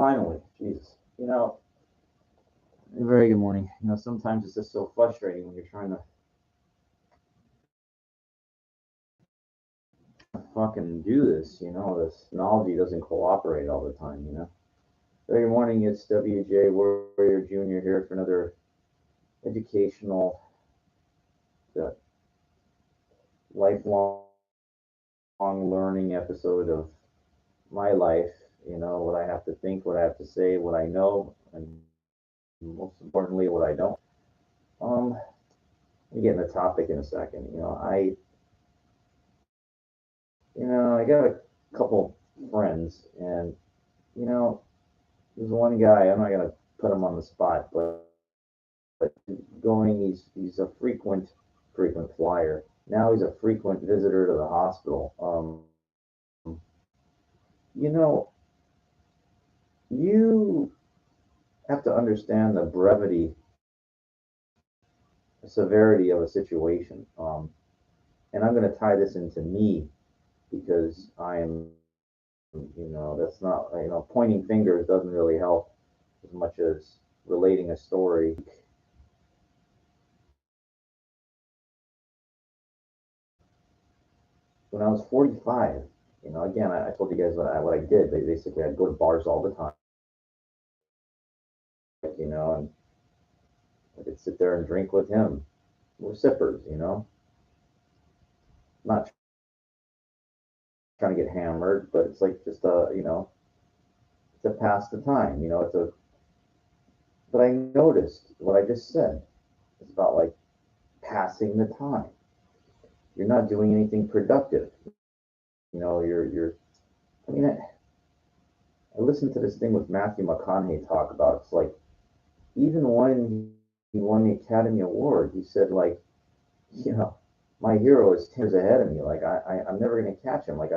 Finally, Jesus. Very good morning. Sometimes it's just so frustrating when you're trying to fucking do this. This technology doesn't cooperate all the time. Very good morning. It's WJ Warrior Jr. here for another educational, uh, lifelong learning episode of my life. What I have to think, what I have to say, what I know, and most importantly, what I don't. I'll get in the topic in a second. I got a couple friends, and there's one guy. I'm not gonna put him on the spot, but he's a frequent flyer. Now he's a frequent visitor to the hospital. You know, you have to understand the brevity, the severity of a situation. And I'm going to tie this into me because that's not, pointing fingers doesn't really help as much as relating a story. When I was 45, again, I told you guys what I did. Basically, I'd go to bars all the time, and I could sit there and drink with him. We're sippers, not trying to get hammered, but it's like just to pass the time, but I noticed what I just said. It's about like passing the time. You're not doing anything productive. You're, I mean, I listened to this thing with Matthew McConaughey talk about it's like, even when he won the Academy Award, he said, like, you know, my hero is 10 years ahead of me. Like, I'm never going to catch him. Like,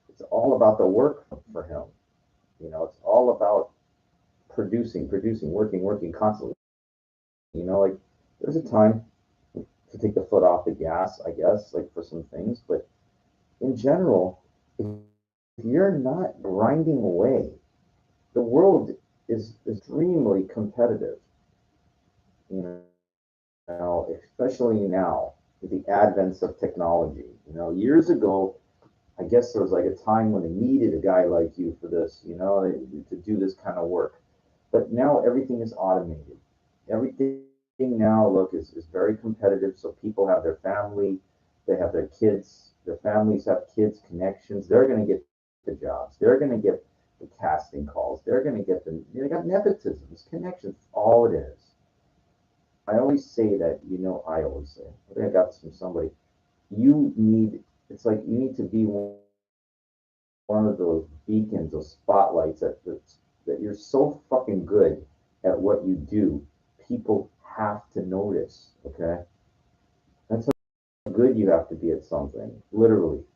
it's all about the work for him. It's all about producing, working constantly. Like, there's a time to take the foot off the gas, I guess, like for some things. But in general, if you're not grinding away, the world is extremely competitive. You Especially now with the advent of technology. Years ago, I guess there was like a time when they needed a guy like you for this, to do this kind of work. But now everything is automated. Everything now, look, is very competitive. So people have their family, they have their kids, their families have kids, connections. They're going to get the jobs. They're going to get the casting calls. They're going to get they got nepotisms, connections, all it is. I always say that, I always say, I think I got this from somebody. You need, it's like you need to be one of those beacons, those spotlights that you're so fucking good at what you do. People have to notice, okay? That's how good you have to be at something, literally,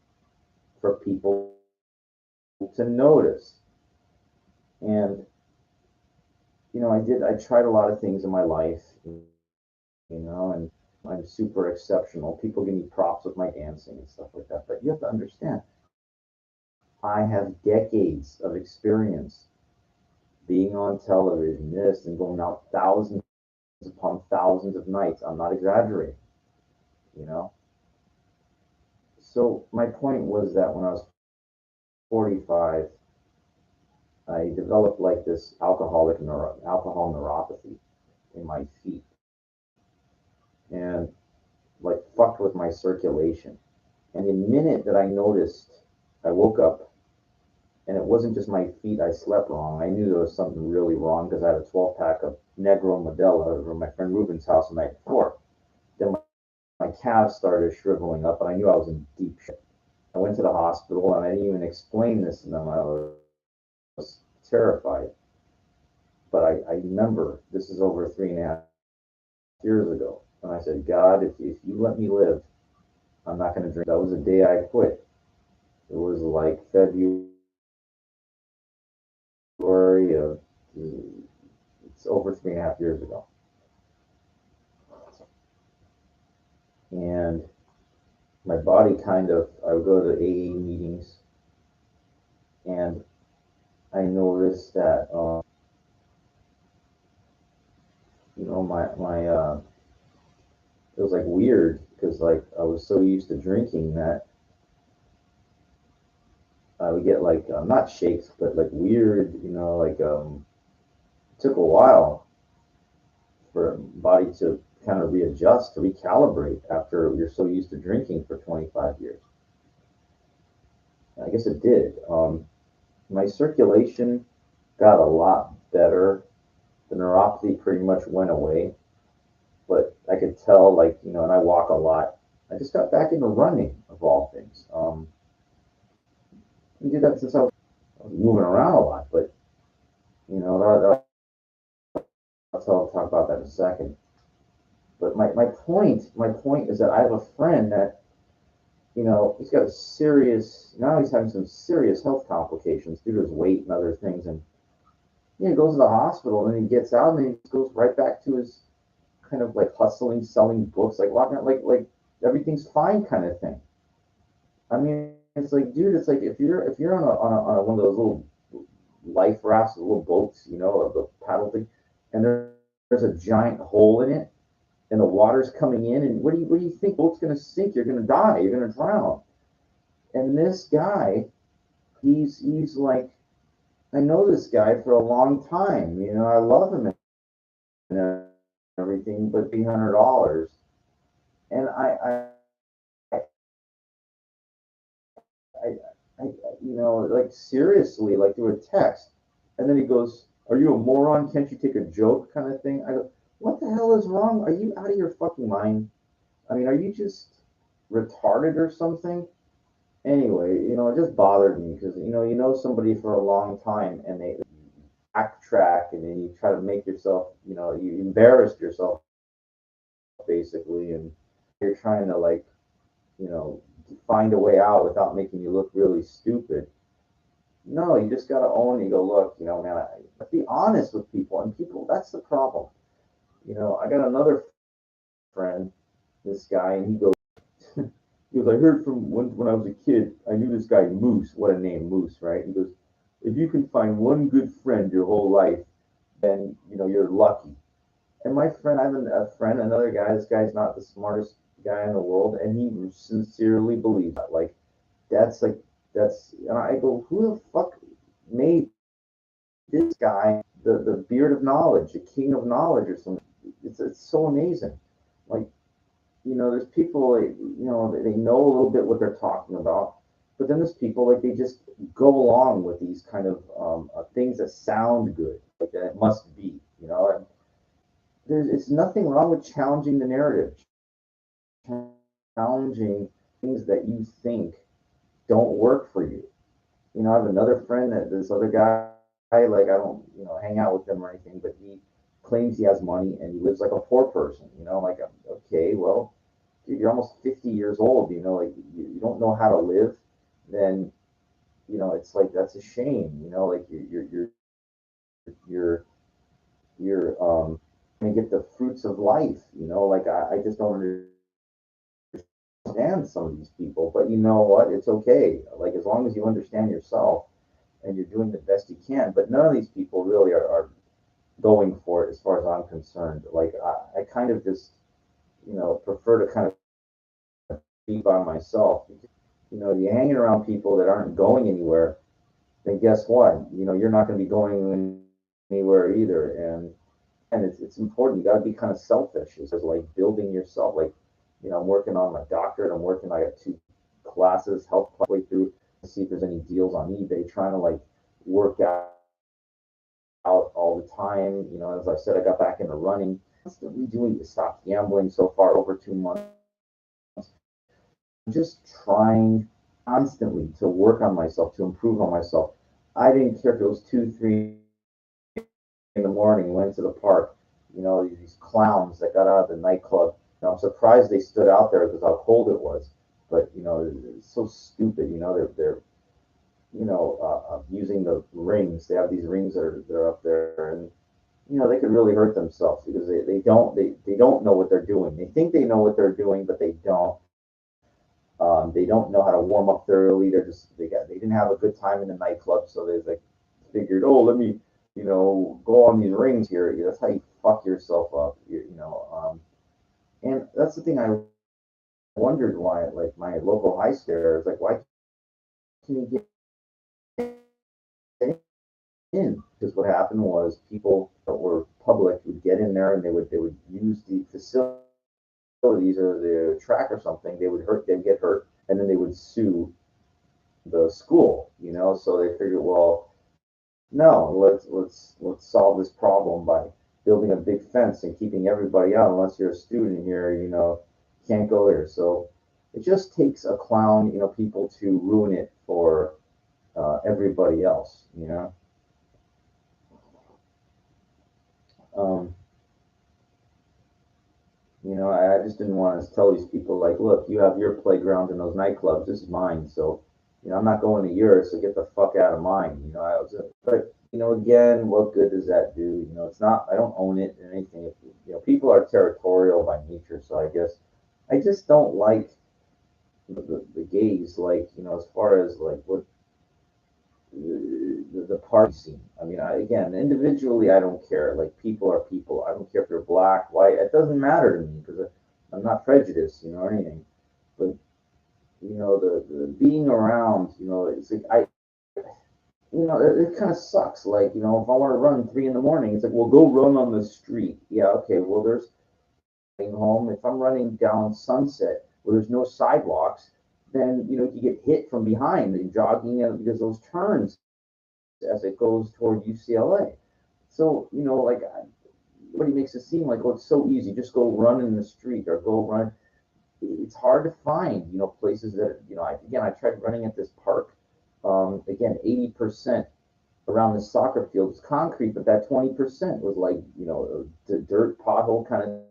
for people to notice. And, I tried a lot of things in my life, and I'm super exceptional. People give me props with my dancing and stuff like that. But you have to understand, I have decades of experience being on television, this and going out thousands upon thousands of nights. I'm not exaggerating, you know. So my point was that when I was 45, I developed like this alcohol neuropathy in my feet, and like fucked with my circulation. And the minute that I noticed, I woke up, and it wasn't just my feet. I slept wrong. I knew there was something really wrong because I had a 12 pack of Negro Modelo over my friend Ruben's house the night before. Then my calves started shriveling up, and I knew I was in deep shit. I went to the hospital, and I didn't even explain this to them. I was terrified. But I remember this is over 3.5 years ago. And I said, God, if you let me live, I'm not going to drink. That was the day I quit. It was like February of, it's over 3.5 years ago. And my body I would go to AA meetings, and I noticed that, it was like weird because like I was so used to drinking that I would get like not shakes, but like weird, it took a while for body to kind of readjust, to recalibrate after you're so used to drinking for 25 years. I guess it did. My circulation got a lot better. The neuropathy pretty much went away, but I could tell, like, and I walk a lot. I just got back into running, of all things. I did that since I was moving around a lot, but, that's how I'll talk about that in a second. But my point is that I have a friend that, he's got a serious, now he's having some serious health complications due to his weight and other things. And he goes to the hospital and then he gets out and then he goes right back to his kind of like hustling, selling books, like walking out, like everything's fine kind of thing. I mean, it's like, dude, it's like if you're on a one of those little life rafts, little boats, of the paddle thing, and there's a giant hole in it, and the water's coming in, and what do you think? Boat's gonna sink. You're gonna die. You're gonna drown. And this guy, he's like, I know this guy for a long time. I love him and everything, but $300, and I, like seriously, like through a text, and then he goes, "Are you a moron? Can't you take a joke?" kind of thing. I go, "What the hell is wrong? Are you out of your fucking mind? I mean, are you just retarded or something?" Anyway, it just bothered me because you know somebody for a long time and they backtrack and then you try to make yourself, you embarrassed yourself basically, and you're trying to like, you know, find a way out without making you look really stupid. No, you just gotta own. You go, look, man. Be honest with people, and people. That's the problem. I got another friend, this guy, and he goes, he goes. I heard from when I was a kid. I knew this guy Moose. What a name, Moose, right? He goes, if you can find one good friend your whole life, then you're lucky. And my friend, I have a friend, another guy. This guy's not the smartest guy in the world, and he sincerely believes that. Like, that's like that's. And I go, who the fuck made this guy the beard of knowledge, the king of knowledge, or something? It's so amazing. Like, there's people like, they know a little bit what they're talking about, but then there's people like they just go along with these kind of things that sound good, like that it must be. And it's nothing wrong with challenging the narrative, challenging things that you think don't work for you. I have another friend that this other guy, like I don't, hang out with him or anything, but he claims he has money and he lives like a poor person. Like, okay, well, dude, you're almost 50 years old. Like you don't know how to live. Then it's like that's a shame. Like you're gonna get the fruits of life. Like I just don't understand some of these people. But you know what? It's okay. Like as long as you understand yourself and you're doing the best you can. But none of these people really are going for it as far as I'm concerned. Like I kind of just, prefer to kind of be by myself. If you're hanging around people that aren't going anywhere, then guess what? You're not going to be going anywhere either. And it's important. You got to be kind of selfish. It's like building yourself. Like, I'm working on my doctorate. I got two classes, health class way through to see if there's any deals on eBay, trying to like work out all the time. As I said, I got back into running. Constantly doing to stop gambling so far over 2 months. Just trying constantly to work on myself, to improve on myself. I didn't care if it was 2, 3 in the morning, went to the park. These clowns that got out of the nightclub. I'm surprised they stood out there because how cold it was. But it's so stupid. They're using the rings. They have these rings that they're up there, and they could really hurt themselves because they don't know what they're doing. They think they know what they're doing, but they don't. They don't know how to warm up thoroughly. They didn't have a good time in the nightclub, so there's like figured, oh, let me, go on these rings here. That's how you fuck yourself up, and that's the thing I wondered why, like my local high scare is like, why can you get in? Because what happened was people that were public would get in there and they would use the facilities or the track or something. They'd get hurt, and then they would sue the school. So they figured, well, no, let's solve this problem by building a big fence and keeping everybody out. Unless you're a student here, can't go here. So it just takes a clown, people to ruin it for everybody else. Um, I just didn't want to tell these people like, look, you have your playground in those nightclubs. This is mine. So, I'm not going to yours. So get the fuck out of mine. But again, what good does that do? It's not. I don't own it or anything. People are territorial by nature. So I guess I just don't like the gays. Like, as far as like what the party scene. I mean, again, individually, I don't care. Like, people are people. I don't care if you're black, white. It doesn't matter to me because I'm not prejudiced, or anything. But the being around, it's like it kind of sucks. Like, if I want to run 3 in the morning, it's like, well, go run on the street. Yeah, okay. Well, there's home. If I'm running down Sunset where there's no sidewalks, then you get hit from behind and jogging because those turns as it goes toward UCLA. So, like everybody makes it seem like, oh, it's so easy. Just go run in the street or go run. It's hard to find, places that, I tried running at this park. Again, 80% around the soccer field is concrete, but that 20% was like, the dirt pothole kind of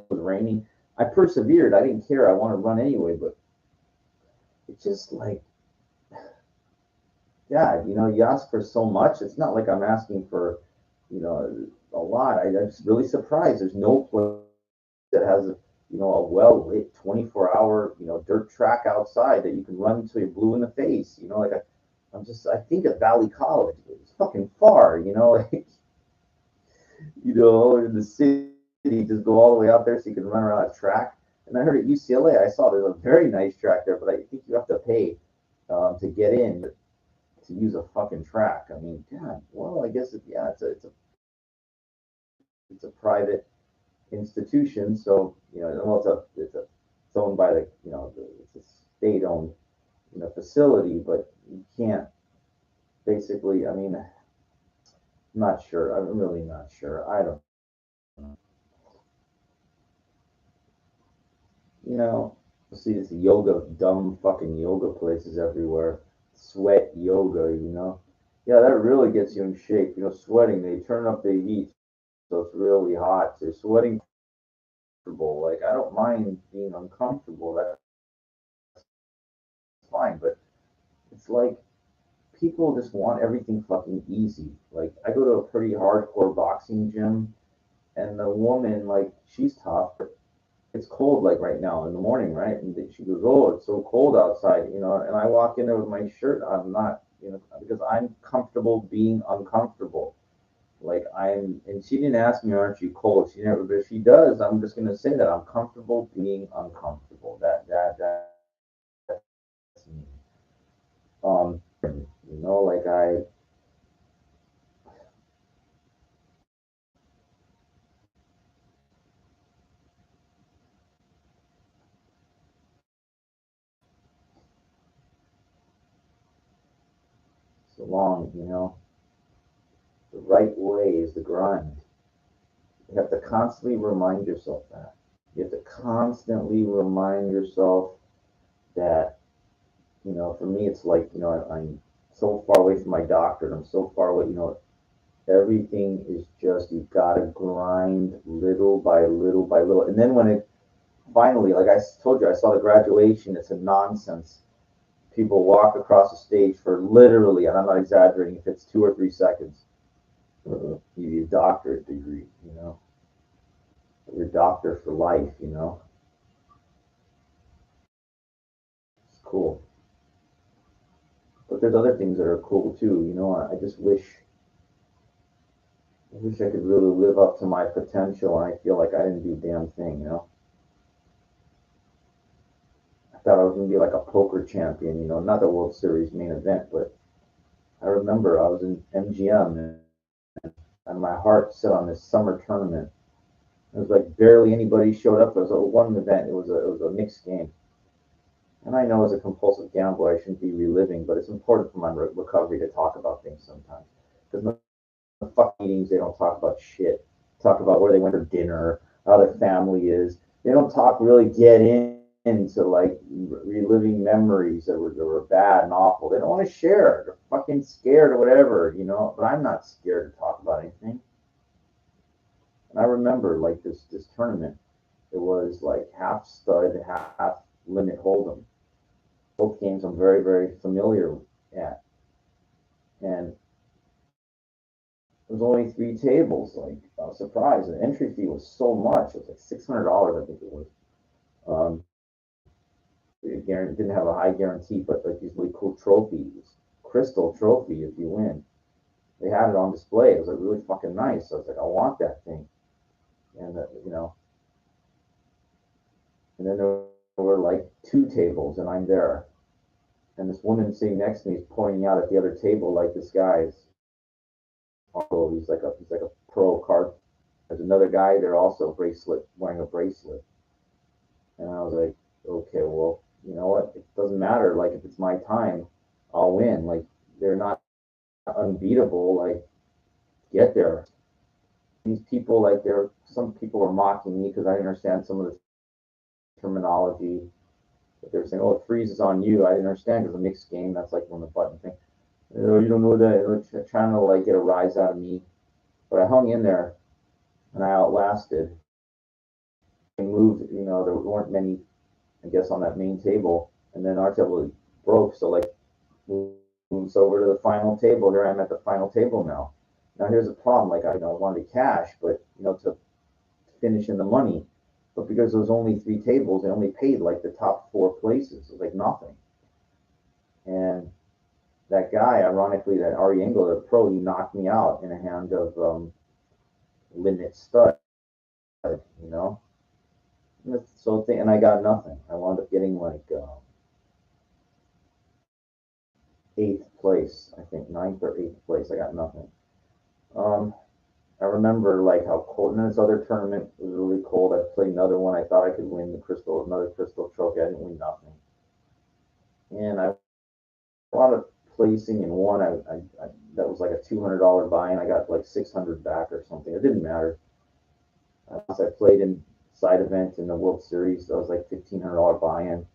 was raining. I persevered. I didn't care. I want to run anyway, but it's just like, God, you ask for so much. It's not like I'm asking for, a lot. I'm just really surprised. There's no place that has a well lit 24-hour dirt track outside that you can run until you're blue in the face. Like I think of Valley College. It's fucking far. Like in the city, just go all the way out there so you can run around a track. And I heard at UCLA, I saw there's a very nice track there, but I think you have to pay to get in to use a fucking track. I mean, God, well, I guess it's a private institution, so well, it's owned by it's a state-owned facility, but you can't basically. I mean, I'm not sure. I'm really not sure. I don't. You know, see this yoga, dumb fucking yoga places everywhere. Sweat yoga, Yeah, that really gets you in shape. Sweating, they turn up the heat, so it's really hot. So you're sweating comfortable. Like, I don't mind being uncomfortable. That's fine. But it's like people just want everything fucking easy. Like, I go to a pretty hardcore boxing gym, and the woman, like, she's tough, but it's cold, like right now in the morning, right? And she goes, "Oh, it's so cold outside," And I walk in there with my shirt. I'm not, because I'm comfortable being uncomfortable. Like, and she didn't ask me, "Aren't you cold?" She never, but if she does, I'm just gonna say that I'm comfortable being uncomfortable. That's me. Like so long, the right way is the grind. You have to constantly remind yourself that. You have to constantly remind yourself that, for me, it's like, I'm so far away from my doctor, and I'm so far away, everything is just, you've got to grind little by little by little. And then when it finally, like I told you, I saw the graduation, it's a nonsense. People walk across the stage for literally, and I'm not exaggerating, if it's 2 or 3 seconds, you need a doctorate degree, your doctor for life, it's cool. But there's other things that are cool too, I just wish. I wish I could really live up to my potential, and I feel like I didn't do a damn thing, you know? I thought I was going to be like a poker champion, you know, not the World Series main event, but I remember I was in MGM and my heart set on this summer tournament. It was like barely anybody showed up. It was a one event. It was a mixed game. And I know as a compulsive gambler, I shouldn't be reliving, but it's important for my recovery to talk about things sometimes. Because the fuck meetings, they don't talk about shit. Talk about where they went for dinner, how their family is. They don't talk really get into like reliving memories that were bad and awful. They don't want to share. They're fucking scared or whatever, you know. But I'm not scared to talk about anything. And I remember like this tournament. It was like half stud, half limit hold'em. Both games I'm very very familiar at, and there was only three tables. Like I was surprised. The entry fee was so much. It was like $600, I think it was. Um, it didn't have a high guarantee, but like these really cool trophies, crystal trophy if you win. They had it on display. It was like really fucking nice. So I was like, I want that thing. And you know, and then there were like two tables, and I'm there, and this woman sitting next to me is pointing out at the other table like this guy's. Oh, he's like a pro card. There's another guy there also bracelet wearing a bracelet, and I was like, okay, well, you know what? It doesn't matter. Like if it's my time, I'll win. Like they're not unbeatable. Like get there. These people, like some people were mocking me because I didn't understand some of the terminology. But they were saying, "Oh, it freezes on you." I didn't understand because a mixed game. That's like when the button thing. Oh, you don't know that. They're trying to like get a rise out of me, but I hung in there and I outlasted. I moved. You know, there weren't many, I guess, on that main table, and then our table broke. So like moves over to the final table. Here I'm at the final table now. Now here's the problem. Like I, you know, wanted cash, but you know, to finish in the money. But because there was only three tables, they only paid like the top four places. It was like nothing. And that guy, ironically, that Ari Engel, the pro, he knocked me out in a hand of limit stud, you know. So and I got nothing. I wound up getting like eighth place, I think ninth or eighth place. I got nothing. Um, I remember like how cold. And this other tournament was really cold. I played another one. I thought I could win another crystal trophy. I didn't win nothing. And I wound up placing in one. I that was like a $200 buy-in. I got like 600 back or something. It didn't matter. I played in side event in the World Series. That was like $1,500 buy-in.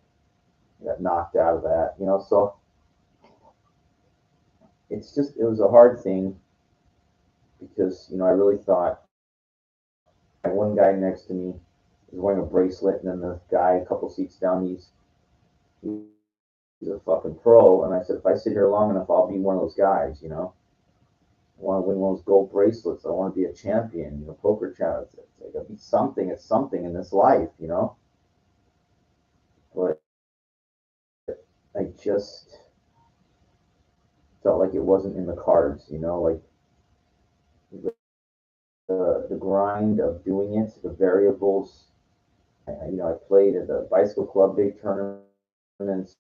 I got knocked out of that. You know, so it was a hard thing because you know I really thought one guy next to me was wearing a bracelet, and then the guy a couple seats down, he's a fucking pro. And I said, if I sit here long enough, I'll be one of those guys. You know, I want to win one of those gold bracelets. I want to be a champion. You know, poker champion. It's like be something. It's something in this life. You know, but I just felt like it wasn't in the cards. You know, like the grind of doing it, the variables. You know, I played at the bicycle club big tournaments,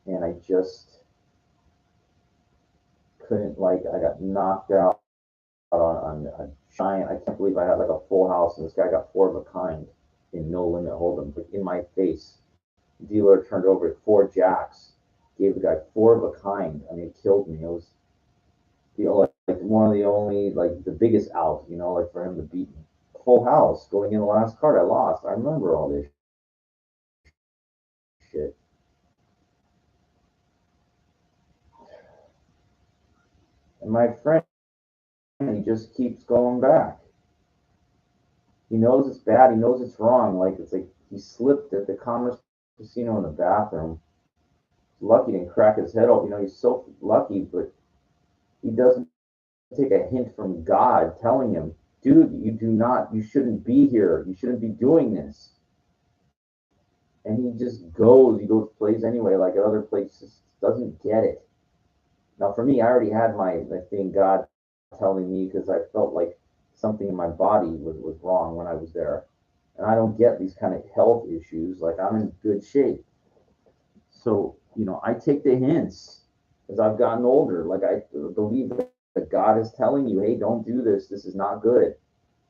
and I just couldn't like. I got knocked out on a giant. I can't believe I had like a full house, and this guy got four of a kind in no limit hold'em, like in my face. The dealer turned over four jacks, gave the guy four of a kind. I mean, it killed me. It was like one of the only like the biggest out, you know, like for him to beat me. Full house going in the last card. I lost. I remember all this shit. And my friend, he just keeps going back. He knows it's bad. He knows it's wrong. Like it's like he slipped at the Commerce Casino in the bathroom. He's lucky he didn't crack his head off. You know, he's so lucky, but he doesn't take a hint from God telling him, dude, you shouldn't be here. You shouldn't be doing this. And he just goes. He goes plays anyway, like at other places. Doesn't get it. Now, for me, I already had my thing. God telling me because I felt like something in my body was wrong when I was there. And I don't get these kind of health issues. Like I'm in good shape. So, I take the hints as I've gotten older. Like I believe that God is telling you, hey, don't do this. This is not good.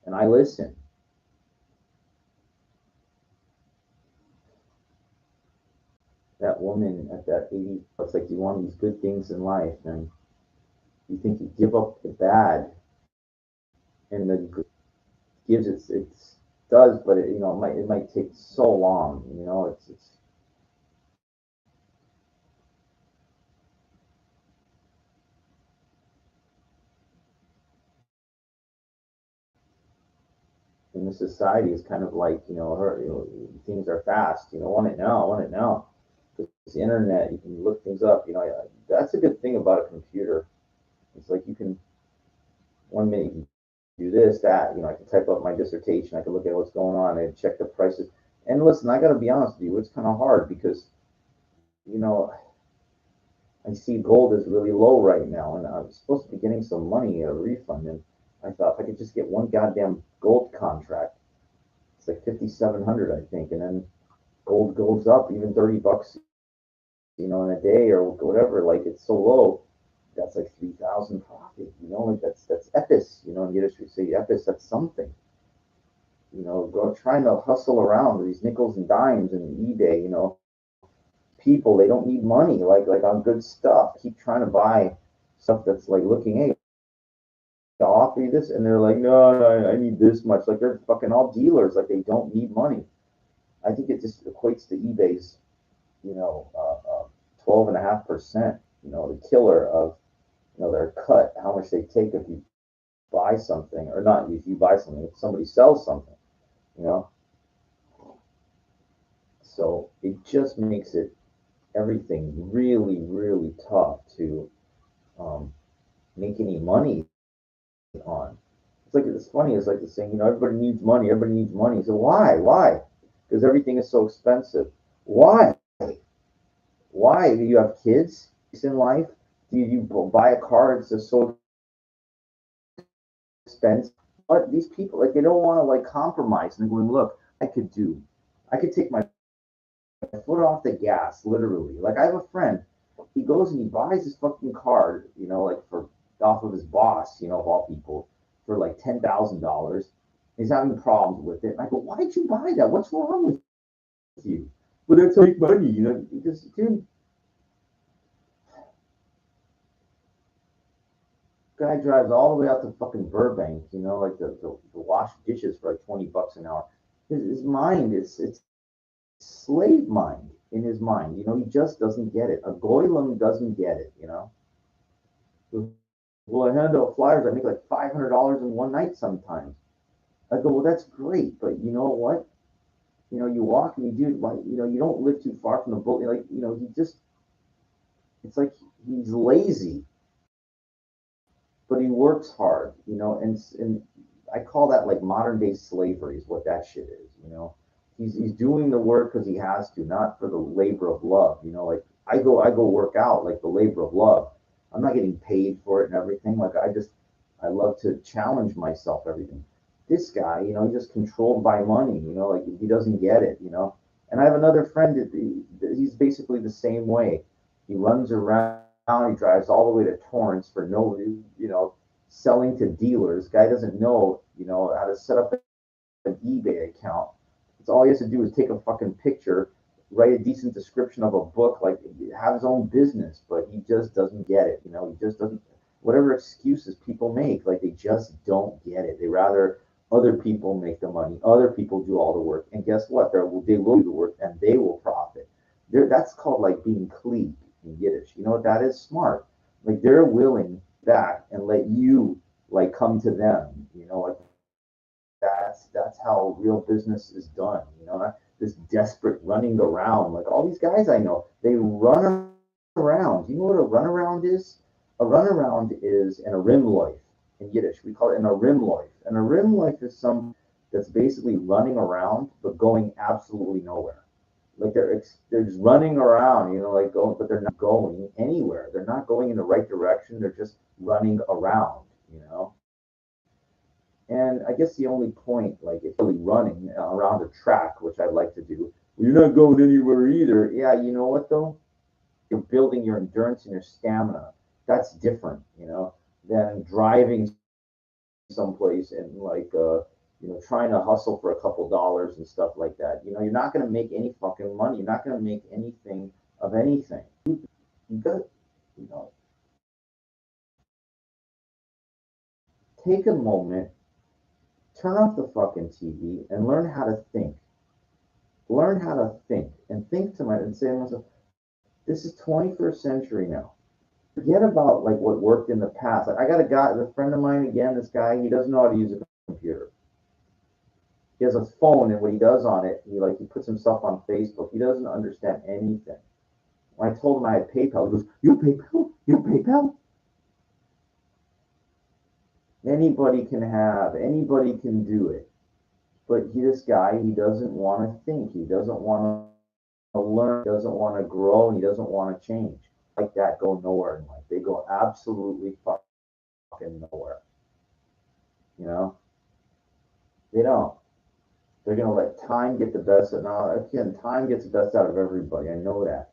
And I listen. That woman at that 80, it's like you want these good things in life and you think you give up the bad and the good gives it does, but it might take so long. It's in the society is kind of like things are fast. Want it now, want it now. It's the internet. You can look things up. That's a good thing about a computer. It's like you can 1 minute you can do this, that. I can type up my dissertation. I can look at what's going on and check the prices. And listen, I got to be honest with you, it's kind of hard because you know I see gold is really low right now, and I was supposed to be getting some money, a refund, and I thought if I could just get one goddamn gold contract, it's like 5,700, I think, and then gold goes up even $30, in a day or whatever. Like it's so low, that's like 3,000 profit. Like that's epis. In Yiddish we say epis. That's something. Go trying to hustle around these nickels and dimes and eBay. People they don't need money like on good stuff. Keep trying to buy stuff that's like looking, hey, I'll offer you this, and they're like, no, no, I need this much. Like they're fucking all dealers. Like they don't need money. I think it just equates to eBay's, 12.5%. The killer of their cut, how much they take if you buy something, or not if you buy something, if somebody sells something, you know. So it just makes it everything really, really tough to um, make any money on. It's funny. It's like the saying, everybody needs money. Everybody needs money. So why? Why? Because everything is so expensive. Why? Why? Do you have kids in life? Do you buy a car? It's just so expensive. But these people, like, they don't want to like compromise. And they're going, look, I could take my foot off the gas, literally. Like, I have a friend. He goes and he buys his fucking car, like for off of his boss, of all people, for like $10,000. He's having problems with it. And I go, why did you buy that? What's wrong with you? Well, that's how you make money, because dude, guy drives all the way out to fucking Burbank, like the wash dishes for like $20 an hour. His mind is it's slave mind in his mind. He just doesn't get it. A goylem doesn't get it. Well, I hand out flyers. I make like $500 in one night sometimes. I go, well, that's great, but you know what? You walk and you do like you don't live too far from the boat. Like he just it's like he's lazy, but he works hard. And I call that like modern day slavery is what that shit is. He's doing the work because he has to, not for the labor of love. Like I go work out like the labor of love. I'm not getting paid for it and everything. Like I love to challenge myself. Everything. This guy, he's just controlled by money. Like he doesn't get it. And I have another friend that he's basically the same way. He runs around. He drives all the way to Torrance for no, selling to dealers. Guy doesn't know, how to set up an eBay account. It's all he has to do is take a fucking picture, write a decent description of a book, like have his own business, but he just doesn't get it. He just doesn't. Whatever excuses people make, like they just don't get it. They rather other people make the money, other people do all the work, and guess what? They will do the work and they will profit. That's called like being klug in Yiddish. You know what that is? Smart. Like they're willing back and let you like come to them. Like that's how real business is done. This desperate running around. Like all these guys I know, they run around. You know what a runaround is? A runaround is an rim life in Yiddish. We call it an rim life. And a rim life is some that's basically running around but going absolutely nowhere. Like they're just running around, like going, but they're not going anywhere. They're not going in the right direction. They're just running around. you know. And I guess the only point, like, if you're really running around a track, which I'd like to do, you're not going anywhere either. Yeah, you know what though? You're building your endurance and your stamina. That's different, than driving someplace and trying to hustle for a couple dollars and stuff like that. You're not going to make any fucking money. You're not going to make anything of anything. You got, you know, take a moment, turn off the fucking TV, and learn how to think. Learn how to think and think to myself and say to myself, this is 21st century now. Forget about like what worked in the past. Like, I got a friend of mine again. This guy, he doesn't know how to use a computer. He has a phone, and what he does on it, he puts himself on Facebook. He doesn't understand anything. When I told him I had PayPal, he goes, "You have PayPal? You have PayPal?" Anybody can do it. But this guy, he doesn't want to think. He doesn't want to learn. He doesn't want to grow. And he doesn't want to change. Like that go nowhere in life. They go absolutely fucking nowhere. You know, they don't. They're gonna let time get the best of. Now again, time gets the best out of everybody. I know that.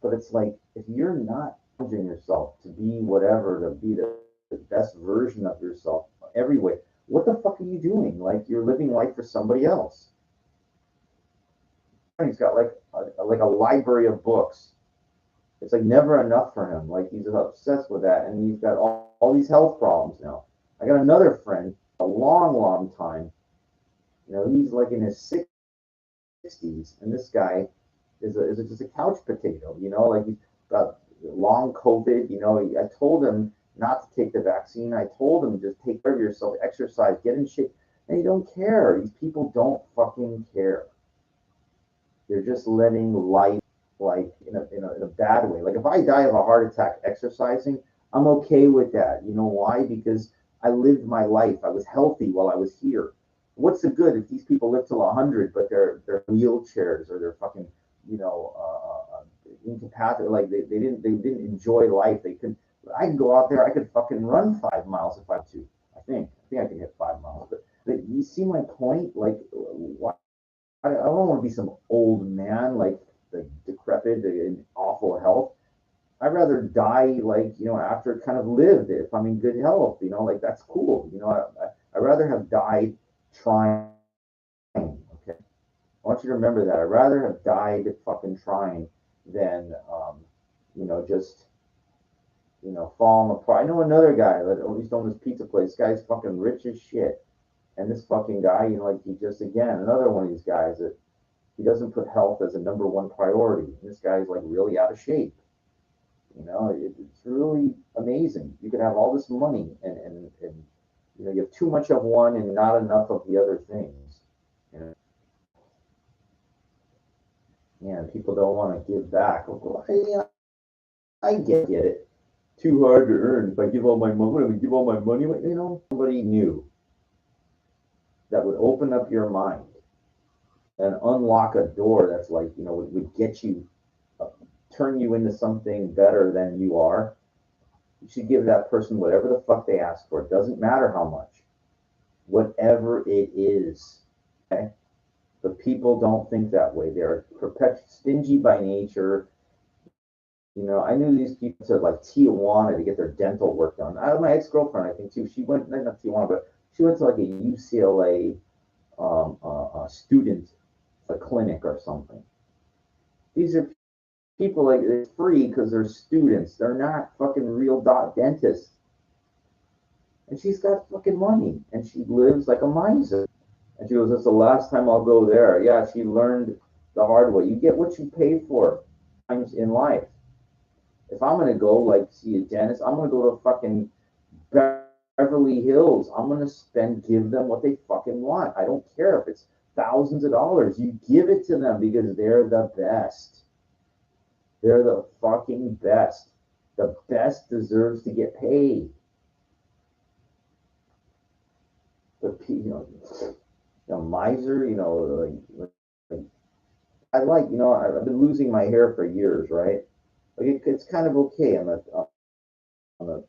But it's like if you're not challenging yourself to be whatever, to be the best version of yourself every way, what the fuck are you doing? Like you're living life for somebody else. He's got like a library of books. It's like never enough for him. Like he's obsessed with that, and he's got all these health problems now. I got another friend, a long, long time. He's like in his 60s, and this guy is just a couch potato. Like he's got long COVID. I told him not to take the vaccine. I told him just take care of yourself, exercise, get in shape, and he don't care. These people don't fucking care. They're just letting life like in a bad way. Like if I die of a heart attack exercising, I'm okay with that. You know why? Because I lived my life. I was healthy while I was here. What's the good if these people live till 100, but they're wheelchairs or they're fucking incapacitated? Like they didn't enjoy life. They could. I can go out there. I could fucking run 5 miles if I had to. I think I can hit 5 miles. But you see my point? Like why? I don't want to be some old man like decrepit in awful health. I'd rather die after kind of lived if I'm in good health. Like that's cool. I'd rather have died trying. Okay, I want you to remember that. I'd rather have died fucking trying than just falling apart. I know another guy that always owned this pizza place. This guy's fucking rich as shit, and this fucking guy, like he just again another one of these guys that he doesn't put health as a number one priority. This guy's like really out of shape. It's really amazing. You could have all this money and you have too much of one and not enough of the other things. You know, and people don't want to give back. Well, I get it. Too hard to earn. If I give all my money, I'm give all my money. Somebody new that would open up your mind and unlock a door that's like would get you turn you into something better than you are. You should give that person whatever the fuck they ask for. It doesn't matter how much, whatever it is. Okay, but people don't think that way. They're stingy by nature. I knew these people to like Tijuana to get their dental work done. My ex-girlfriend, I think too. She went not Tijuana, but she went to like a UCLA student a clinic or something. These are people like it's free because they're students. They're not fucking real dentists. And she's got fucking money and she lives like a miser. And she goes, "That's the last time I'll go there." Yeah, she learned the hard way. You get what you pay for times in life. If I'm gonna go like see a dentist, I'm gonna go to fucking Beverly Hills. I'm gonna give them what they fucking want. I don't care if it's thousands of dollars. You give it to them because they're the best. They're the fucking best. The best deserves to get paid. But miser, like I've been losing my hair for years, right? Like it's kind of okay on the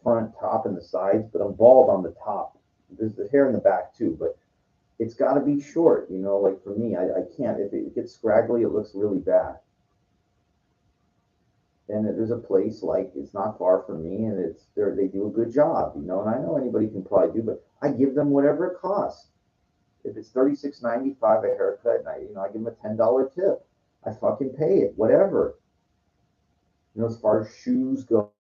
front, top, and the sides, but I'm bald on the top. There's the hair in the back too, but it's got to be short. Like for me, I can't. If it gets scraggly, it looks really bad. And there's a place like it's not far from me, and they do a good job. And I know anybody can probably do, but I give them whatever it costs. If it's $36.95 a haircut, and I give them a $10 tip. I fucking pay it, whatever. As far as shoes go,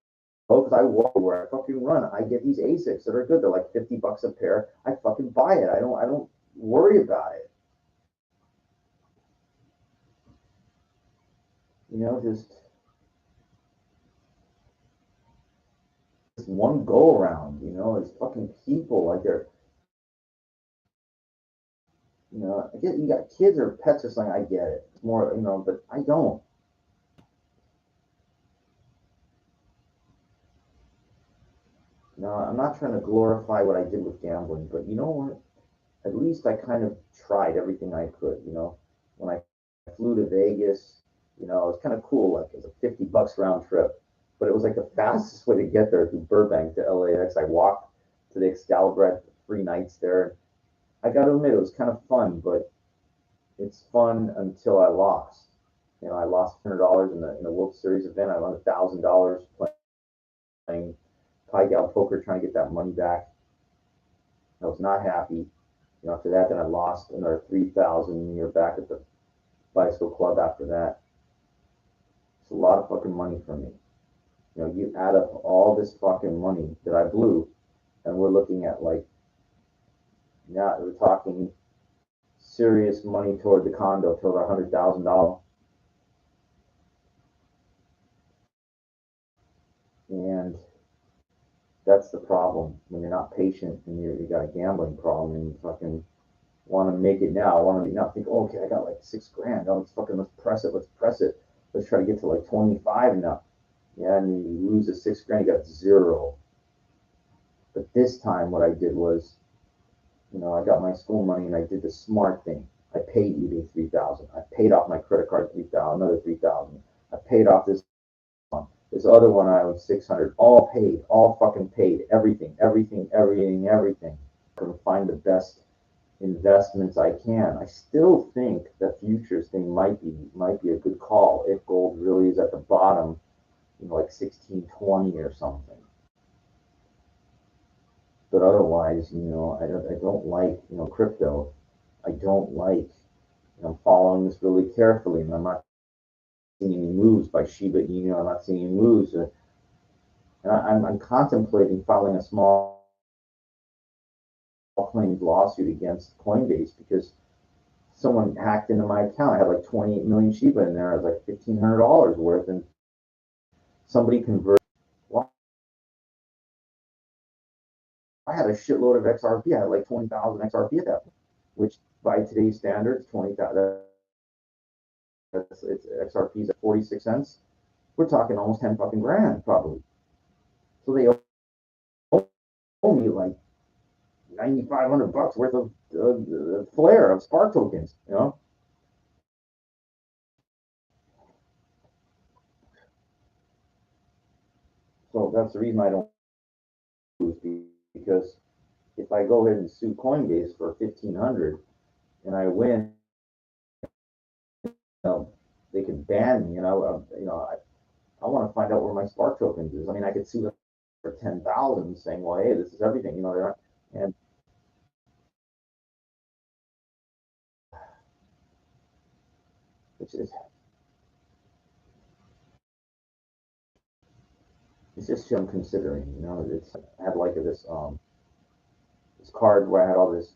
because I walk where I fucking run, I get these Asics that are good. They're like $50 a pair. I fucking buy it. I don't worry about it. Just one go around. There's fucking people like they're. I get you got kids or pets or something. I get it. It's more, but I don't. I'm not trying to glorify what I did with gambling, but you know what? At least I kind of tried everything I could. When I flew to Vegas, it was kind of cool. Like it was a $50 round trip, but it was like the fastest way to get there through Burbank to LAX. I walked to the Excalibur. I had 3 nights there. I got to admit, it was kind of fun, but it's fun until I lost. I lost $100 in the World Series event. I won $1,000 playing Pai Gow poker, trying to get that money back. I was not happy. After that, then I lost another 3,000. You're back at the bicycle club after that. It's a lot of fucking money for me. You add up all this fucking money that I blew, and we're looking at like, now we're talking serious money toward the condo, toward $100,000. And that's the problem when you're not patient and you got a gambling problem and you fucking want to make it now. I want to not think, oh, okay, I got like $6,000. Oh, let's press it. Let's press it. Let's try to get to like 25 now. Yeah, and you lose the $6,000, you got zero. But this time, what I did was, I got my school money and I did the smart thing. I paid eBay 3,000. I paid off my credit card 3,000, another 3,000. I paid off this one. This other one I owed 600. All paid, all fucking paid. Everything, everything, everything, everything. I can find the best investments I can. I still think the futures thing might be a good call if gold really is at the bottom, like 1620 or something. But otherwise, I don't like, crypto. I don't like, I'm following this really carefully, and I'm not seeing any moves by Shiba Inu. I'm not seeing any moves, and I'm contemplating filing a small claims lawsuit against Coinbase because someone hacked into my account. I had like 28 million Shiba in there. I was like $1,500 worth, and somebody converted. Well, I had a shitload of XRP. I had like 20,000 XRP at that point, which by today's standards, 20,000. It's XRP's at 46 cents. We're talking almost 10 fucking grand probably. So they owe me like $9,500 worth of Flare of Spark tokens. So that's the reason I don't lose, because if I go ahead and sue Coinbase for 1,500 and I win, they could ban me. I want to find out where my Spark tokens is. I mean, I could sue them for 10,000, saying, "Well, hey, this is everything." They're not, and it's just it's just shit I'm considering. It's I had like this card where I had all this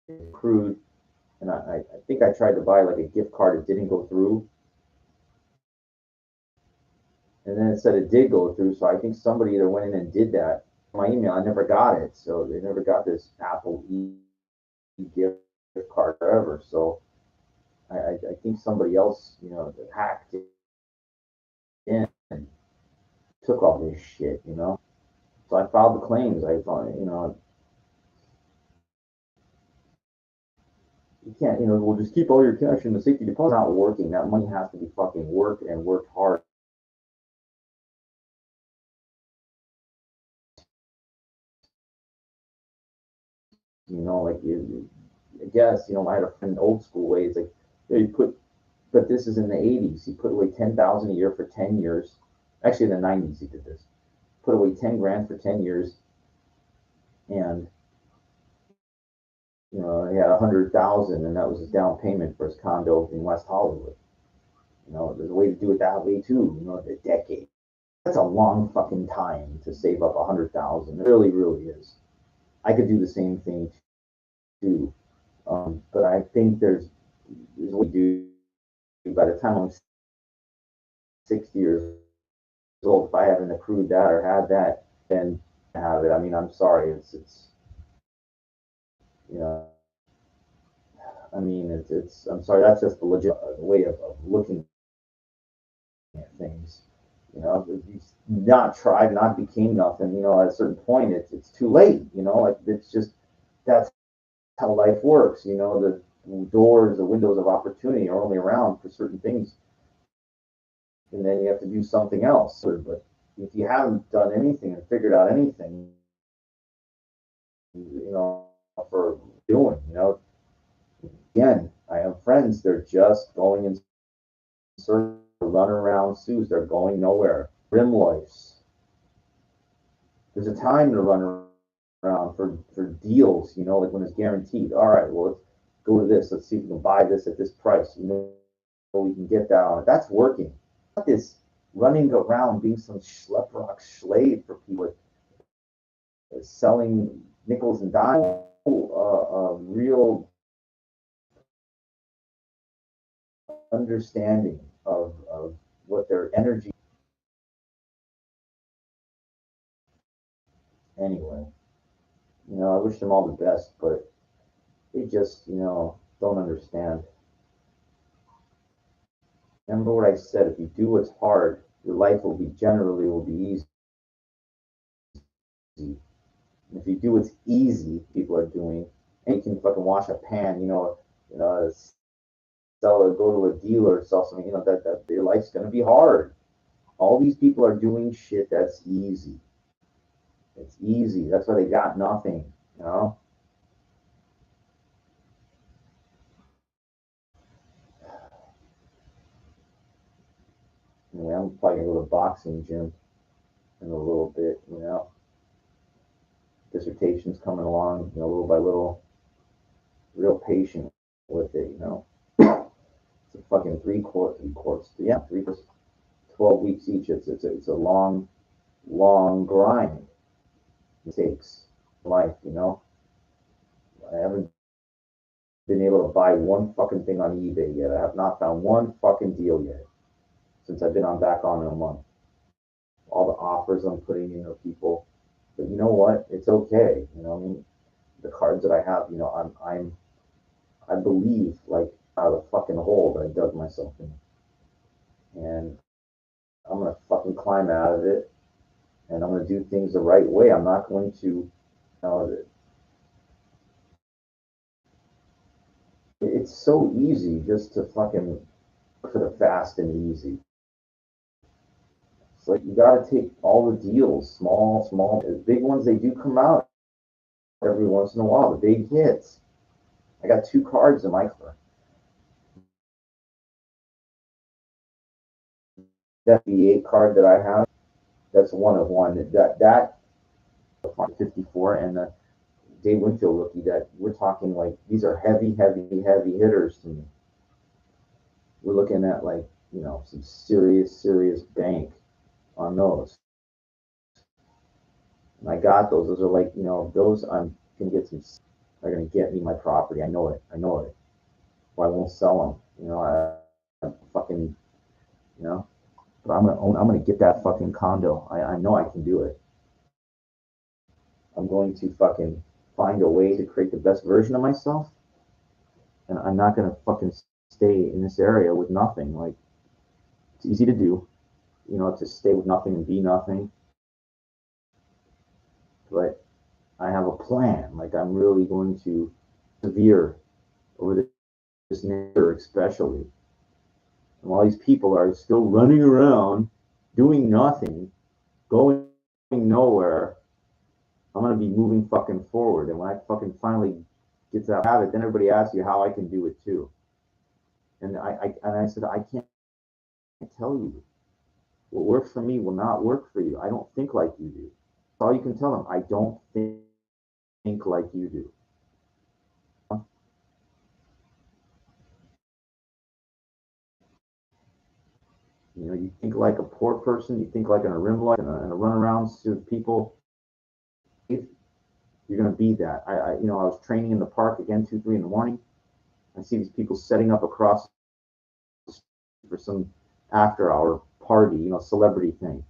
accrued, and I think I tried to buy like a gift card. It didn't go through, and then it said it did go through. So I think somebody either went in and did that. My email, I never got it, so they never got this Apple gift card or whatever. So I think somebody else, hacked it in and took all this shit. So I filed the claims. I thought, you can't, we'll just keep all your cash in the safety deposit. It's not working. That money has to be fucking worked and worked hard. you know, like I guess, you know, I had a friend old school ways, like they put, but this is in the 80s. He put away 10,000 a year for 10 years. Actually, in the 90s, he did this. Put away 10 grand for 10 years, and you know, he had 100,000, and that was his down payment for his condo in West Hollywood. You know, there's a way to do it that way too. You know, a decade. That's a long fucking time to save up 100,000. It really, really is. I could do the same thing too, but I think there's a way to do. By the time I'm 60 years old, if I haven't accrued that or had that, then I have it. I mean, I'm sorry. It's you know, I mean, it's. I'm sorry. That's just the legit way of looking at things. You know, if you not tried, not became nothing. You know, at a certain point, it's too late. You know, like it's just that's how life works. You know, the doors, the windows of opportunity are only around for certain things, and then you have to do something else. But if you haven't done anything and figured out anything, you know, for doing, you know, again, I have friends. They're just going in circles, run around Sue's. They're going nowhere. Rim lives. There's a time to run around for deals, you know, like when it's guaranteed. All right, well, let's go to this. Let's see if we can buy this at this price. You know, we can get that on it. That's working. Not this running around being some schlep rock slave for people, selling nickels and dimes. Real understanding of what their energy. Anyway, you know, I wish them all the best, but they just, you know, don't understand. Remember what I said, if you do what's hard, your life will be easy. If you do what's easy, people are doing, and you can fucking wash a pan, you know, sell or go to a dealer, sell something, you know, that your life's gonna be hard. All these people are doing shit that's easy. It's easy. That's why they got nothing, you know? Anyway, I'm probably gonna go to the boxing gym in a little bit, you know. Dissertation's coming along, you know, little by little, real patient with it, you know. It's a fucking yeah, 3 course, 12 weeks each. It's a long grind. It takes life, you know. I haven't been able to buy one fucking thing on eBay yet. I have not found one fucking deal yet since I've been on back on in a month. All the offers I'm putting in are people, but you know what? It's okay. You know, I mean, the cards that I have, you know, I believe like out of the fucking hole that I dug myself in, and I'm gonna fucking climb out of it, and I'm gonna do things the right way. I'm not going to, you know, it's so easy just to fucking for the fast and easy. It's like you got to take all the deals, small, the big ones. They do come out every once in a while. The big hits. I got 2 cards in my car. That V8 card that I have, that's one of one. That 54 and the Dave Winfield rookie. That we're talking like these are heavy hitters to me. We're looking at like, you know, some serious bank on those. And I got those. Those are like, you know, those I'm gonna get some. They're gonna get me my property. I know it. Or I won't sell them. You know, I fucking, you know. But I'm gonna own. I'm gonna get that fucking condo. I know I can do it. I'm going to fucking find a way to create the best version of myself, and I'm not gonna fucking stay in this area with nothing. Like it's easy to do, you know, to stay with nothing and be nothing. But I have a plan. Like I'm really going to severe over this year, especially. And while these people are still running around, doing nothing, going nowhere, I'm gonna be moving fucking forward. And when I fucking finally get to that habit, then everybody asks you how I can do it too. And I said I can't tell you. What works for me will not work for you. I don't think like you do. All you can tell them, I don't think like you do. You know, you think like a poor person, you think like in a rim light and a runaround to people. You're gonna be that. I was training in the park again, 2, 3 in the morning. I see these people setting up across for some after hour party, celebrity thing.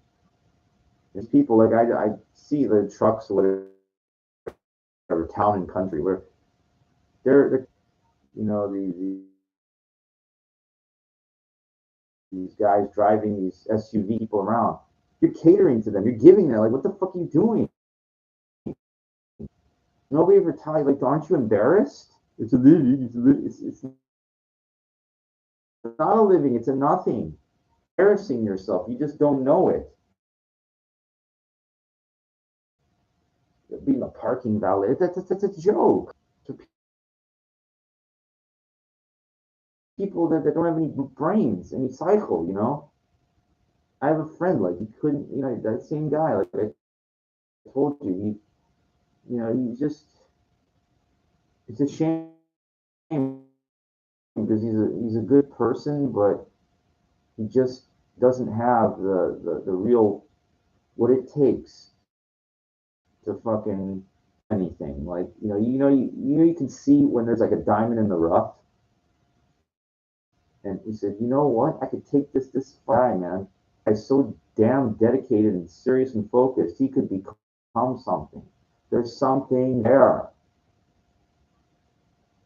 There's people like I see the trucks or whatever, town and country where they're these guys driving these SUV people around. You're catering to them. You're giving them like, what the fuck are you doing? Nobody ever tell you like, aren't you embarrassed? It's a living. It's not a living. It's a nothing. Embarrassing yourself. You just don't know it. Being a parking valet, that's a joke. To people that don't have any brains, any cycle. I have a friend, like, he couldn't, that same guy, like I told you, he just, it's a shame because he's a good person, but he just doesn't have the real, what it takes to fucking anything. Like, you can see when there's like a diamond in the rough. And he said, you know what? I could take this guy, man. He's so damn dedicated and serious and focused. He could become something. There's something there.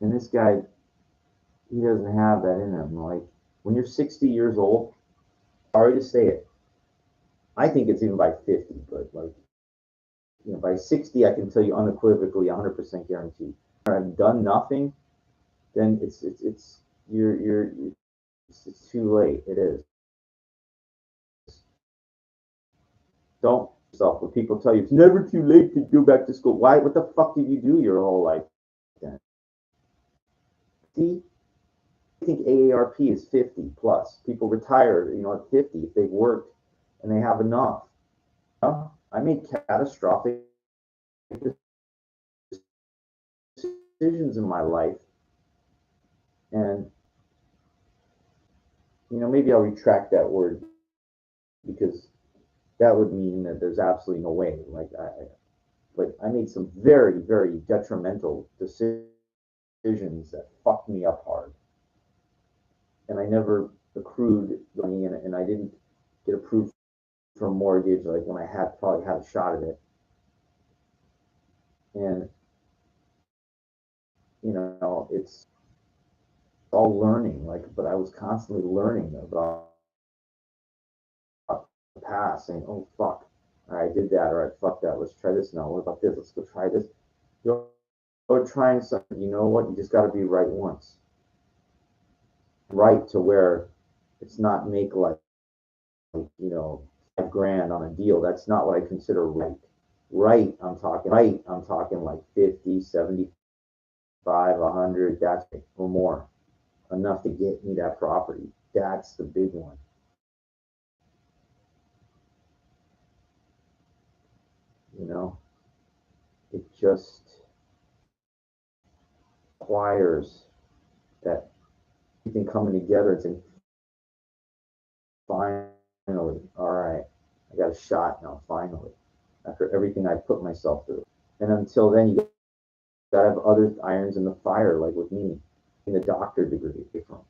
And this guy, he doesn't have that in him. Like, when you're 60 years old, sorry to say it, I think it's even by 50, but like, by 60, I can tell you unequivocally, 100% guaranteed. I've done nothing, then you're it's too late. It is. Don't yourself when people tell you it's never too late to go back to school. Why? What the fuck did you do your whole life then? See, I think AARP is 50 plus. People retire, at 50 if they've worked and they have enough. I made catastrophic decisions in my life, and maybe I'll retract that word because that would mean that there's absolutely no way. But I made some very, very detrimental decisions that fucked me up hard, and I never accrued money, and I didn't get approved for a mortgage like when I had probably had a shot at it, and it's all learning. But I was constantly learning about the past, saying, "Oh fuck, I did that, or I fucked that. Let's try this now. What about this? Let's go try this." You're trying something. You know what? You just got to be right once. Right to where it's not make like 5 grand on a deal. That's not what I consider right. Right, I'm talking like 50, 75, 100, that's or more. Enough to get me that property. That's the big one. It just requires that everything coming together and saying, finally, all right, I got a shot now, finally, after everything I put myself through. And until then, you gotta have other irons in the fire, like with me, in the doctor degree. From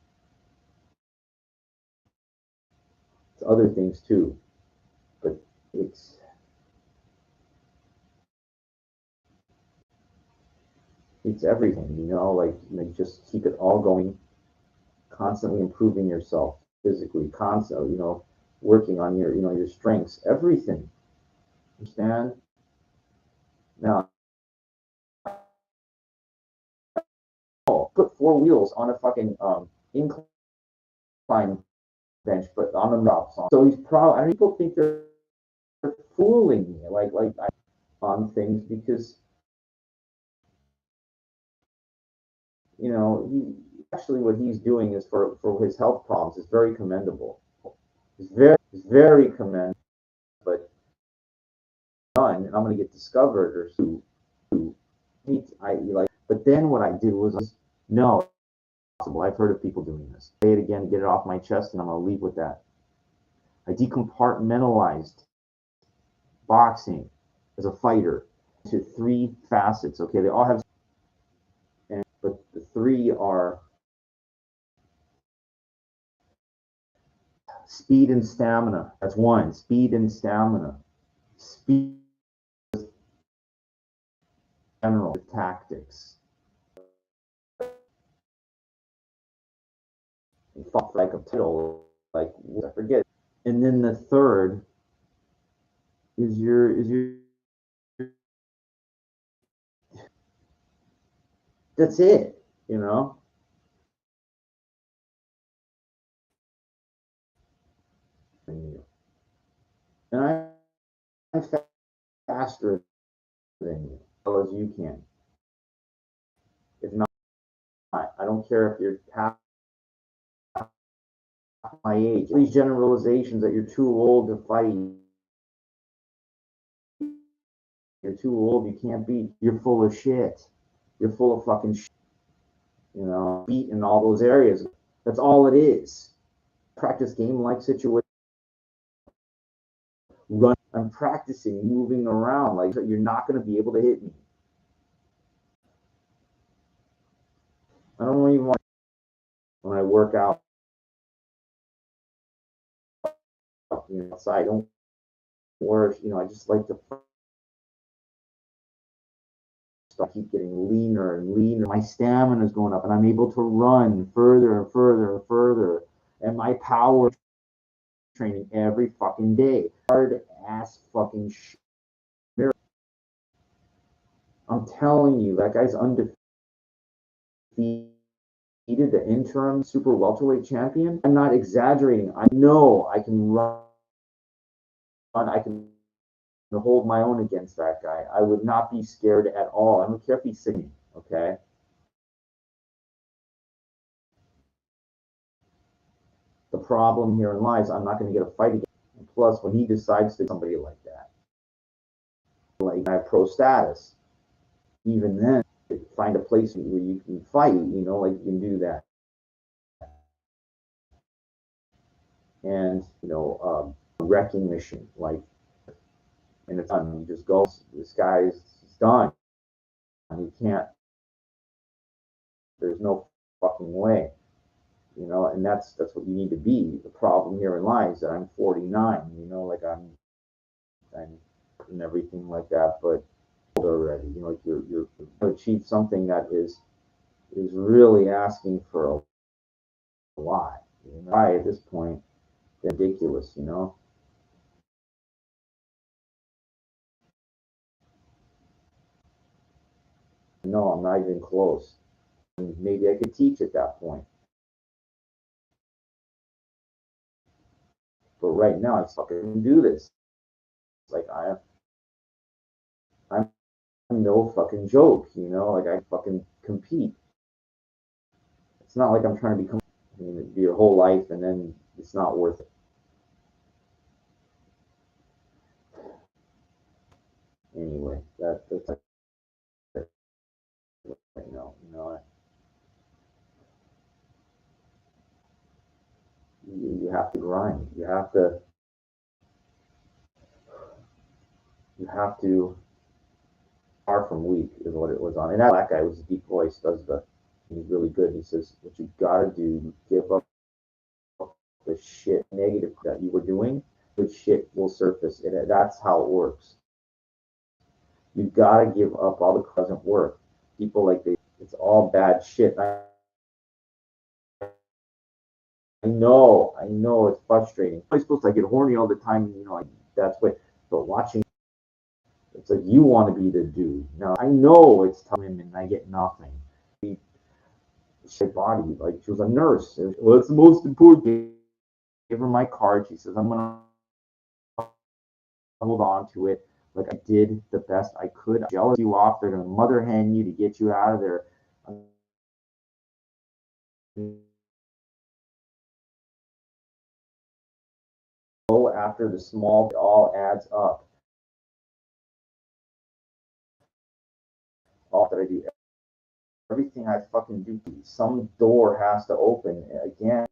it's other things too, but it's it's everything, just keep it all going, constantly improving yourself physically, constantly, working on your strengths, everything. Understand? Now, put 4 wheels on a fucking incline bench, but on the drops on. So he's probably, I mean, people think they're fooling me. on things because, he actually what he's doing is for his health problems is very commendable. It's very commendable, but done, and I'm going to get discovered or so. I like, but then what I did was no. I've heard of people doing this. Say it again, get it off my chest, and I'm going to leave with that. I decompartmentalized boxing as a fighter into three facets. Okay, they all have, but the three are speed and stamina. That's one. Speed and stamina. Speed, general tactics. Fought like a title, like I forget. And then the third is your. That's it. You know. And I'm faster than you, as well as you can. If not, I don't care if you're half my age. These generalizations that you're too old to fight, you're too old, you can't beat. You're full of shit. You're full of fucking shit. Beat in all those areas. That's all it is. Practice game-like situation. Run. I'm practicing moving around. Like you're not going to be able to hit me. I don't even want when I work out. Outside. I don't work. I just like to. I keep getting leaner and leaner. My stamina is going up, and I'm able to run further and further and further. And my power training every fucking day. Hard ass fucking shit. I'm telling you, that guy's undefeated. The interim super welterweight champion. I'm not exaggerating. I know I can run. I can hold my own against that guy. I would not be scared at all. I don't care if he's singing. Okay. The problem herein lies, I'm not going to get a fight again. Plus, when he decides to somebody like that, like I have pro status, even then, find a place where you can fight. Like you can do that. And wrecking machine, like, and it's done. You just go. This guy's done. He can't. There's no fucking way. And that's what you need to be. The problem herein lies that I'm 49. Like I'm and everything like that, but already, like you're to achieve something that is really asking for a lot. At this point, ridiculous. No, I'm not even close. And maybe I could teach at that point, but right now I fucking do this. Like I'm no fucking joke. Like I fucking compete. It's not like I'm trying to become your whole life and then it's not worth it. Anyway, that's you have to grind. You have to far from weak is what it was on. And that black guy was a deep voice, he's really good. He says, what you gotta do, give up the shit negative that you were doing, good shit will surface. That's how it works. You gotta give up all the present work. People it's all bad shit. I know it's frustrating. I'm supposed to get horny all the time, like that's what, but watching, it's like you want to be the dude. Now I know it's tough and I get nothing. Body, like she was a nurse. Well, it's the most important. Give her my card. She says, I'm gonna hold on to it. Like, I did the best I could. Jealous you off. They're gonna mother hen you to get you out of there. Go after the small. It all adds up. All that I do, everything I fucking do, some door has to open again.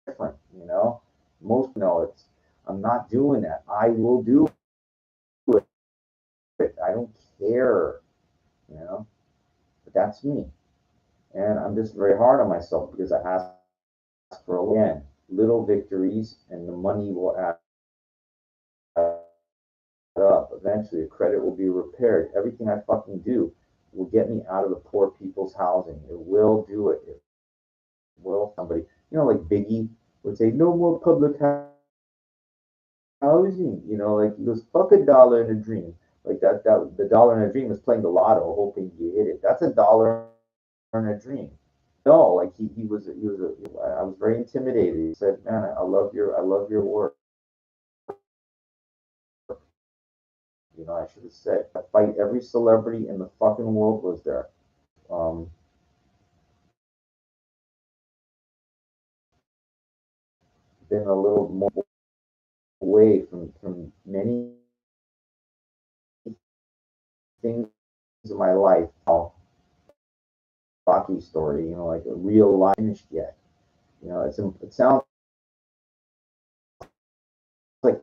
Different, you know. Most know it's. I'm not doing that. I will do it. I don't care, you know. But that's me, and I'm just very hard on myself because I ask for again little victories, and the money will add up. Eventually, the credit will be repaired. Everything I fucking do will get me out of the poor people's housing. It will do it. It will. Somebody, like Biggie would say, no more public housing. Like he goes, fuck a dollar in a dream. Like that the dollar in a dream is playing the lotto, hoping you hit it. That's a dollar in a dream. No, like I was very intimidated. He said, man, I love your work. I should have said, I fight every celebrity in the fucking world was there. Um, been a little more away from many things in my life. Rocky story, like a real life yet. It sounds like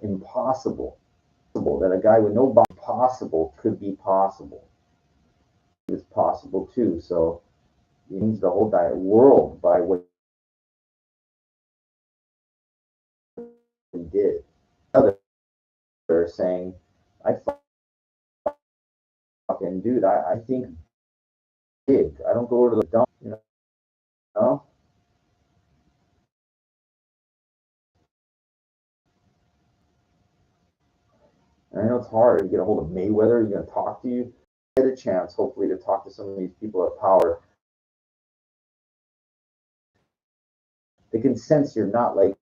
impossible that a guy with no body possible could be possible. It's possible too. So it means the whole diet world by what he did. Others are saying, I fucking dude, I think big. I don't go to the dump, know. And I know it's hard to get a hold of Mayweather. He's going to talk to you. Get a chance, hopefully, to talk to some of these people at power. They can sense you're not like